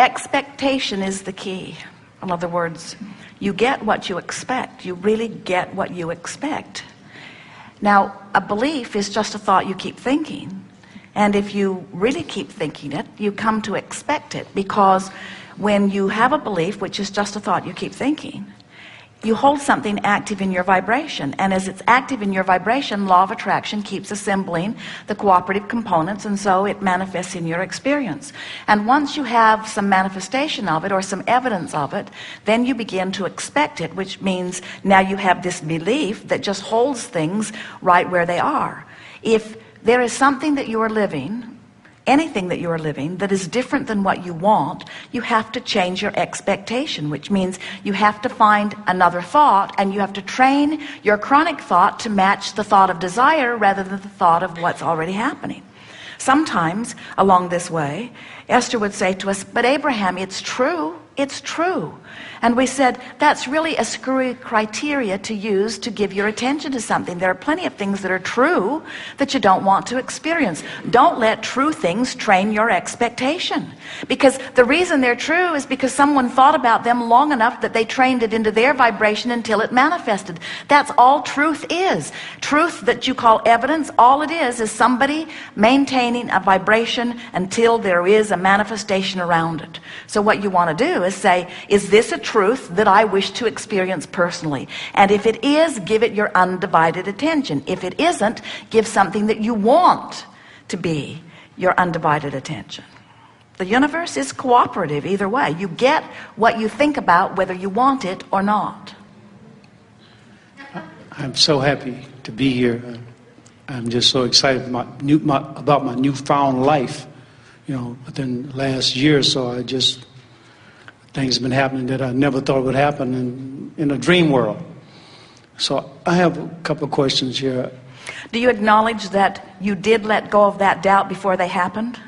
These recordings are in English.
Expectation is the key. In other words, you get what you expect. You really get what you expect. Now, a belief is just a thought you keep thinking. And if you really keep thinking it, you come to expect it. Because when you have a belief, which is just a thought you keep thinking, you hold something active in your vibration. And as it's active in your vibration, law of attraction keeps assembling the cooperative components, and so it manifests in your experience. And once you have some manifestation of it or some evidence of it, then you begin to expect it, which means now you have this belief that just holds things right where they are. If there is something that you are living, anything that you are living, that is different than what you want, you have to change your expectation, which means you have to find another thought, and you have to train your chronic thought to match the thought of desire rather than the thought of what's already happening. Sometimes along this way, Esther would say to us, "But Abraham, it's true. It's true." And we said, that's really a screwy criteria to use to give your attention to something. There are plenty of things that are true that you don't want to experience. Don't let true things train your expectation. Because the reason they're true is because someone thought about them long enough that they trained it into their vibration until it manifested. That's all truth is. Truth that you call evidence, all it is somebody maintaining a vibration until there is a manifestation around it. So what you want to do is say, is this a truth that I wish to experience personally? And if it is, give it your undivided attention. If it isn't, give something that you want to be your undivided attention. The universe is cooperative either way. You get what you think about, whether you want it or not. I'm so happy to be here. I'm just so excited about my newfound life. You know, within the last year or so, things have been happening that I never thought would happen in a dream world. So I have a couple of questions here. Do you acknowledge that you did let go of that doubt before they happened?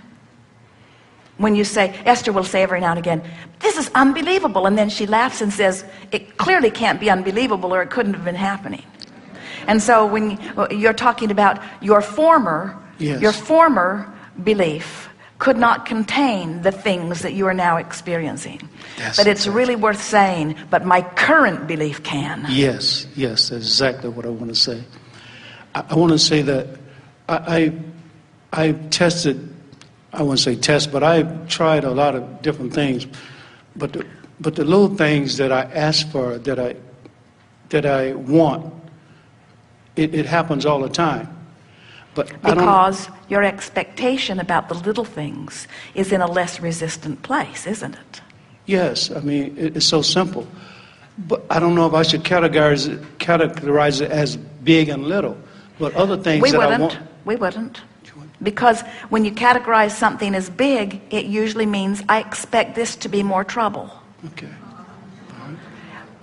When you say, Esther will say every now and again, "This is unbelievable," and then she laughs and says, "It clearly can't be unbelievable or it couldn't have been happening." And so when you're talking about your former belief could not contain the things that you are now experiencing. Yes, but it's really worth saying, but my current belief can. Yes, that's exactly what I want to say. I want to say that I tested, I wouldn't say test, but I tried a lot of different things. But the little things that I ask for, that I want, it happens all the time. But because your expectation about the little things is in a less resistant place, isn't it? Yes, I mean, it's so simple. But I don't know if I should categorize it as big and little. But other things I want... We wouldn't. Because when you categorize something as big, it usually means I expect this to be more trouble. Okay. All right.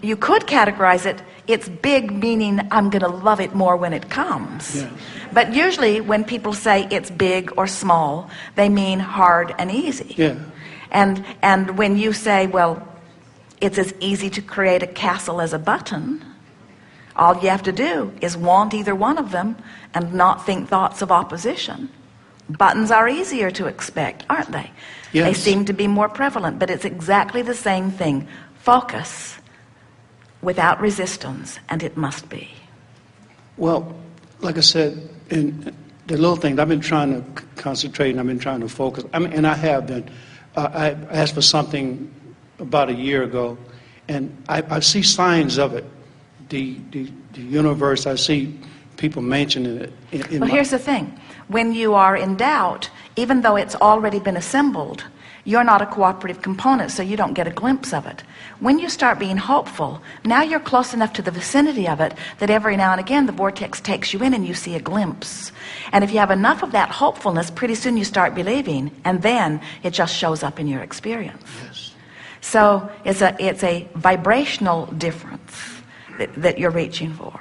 You could categorize it, it's big, meaning I'm going to love it more when it comes. Yeah. But usually when people say it's big or small, they mean hard and easy. Yeah. And when you say, well, it's as easy to create a castle as a button, all you have to do is want either one of them and not think thoughts of opposition. Buttons are easier to expect, aren't they? Yes. They seem to be more prevalent, but it's exactly the same thing. Focus without resistance, and it must be. Well, like I said, in the little things, I've been trying to concentrate and I've been trying to focus. I mean, and I have been. I asked for something about a year ago, and I see signs of it. The universe, I see people mentioning it. Well, here's the thing. When you are in doubt, even though it's already been assembled, you're not a cooperative component, so you don't get a glimpse of it. When you start being hopeful, now you're close enough to the vicinity of it that every now and again the vortex takes you in and you see a glimpse. And if you have enough of that hopefulness, pretty soon you start believing, and then it just shows up in your experience. Yes. So it's a vibrational difference that you're reaching for.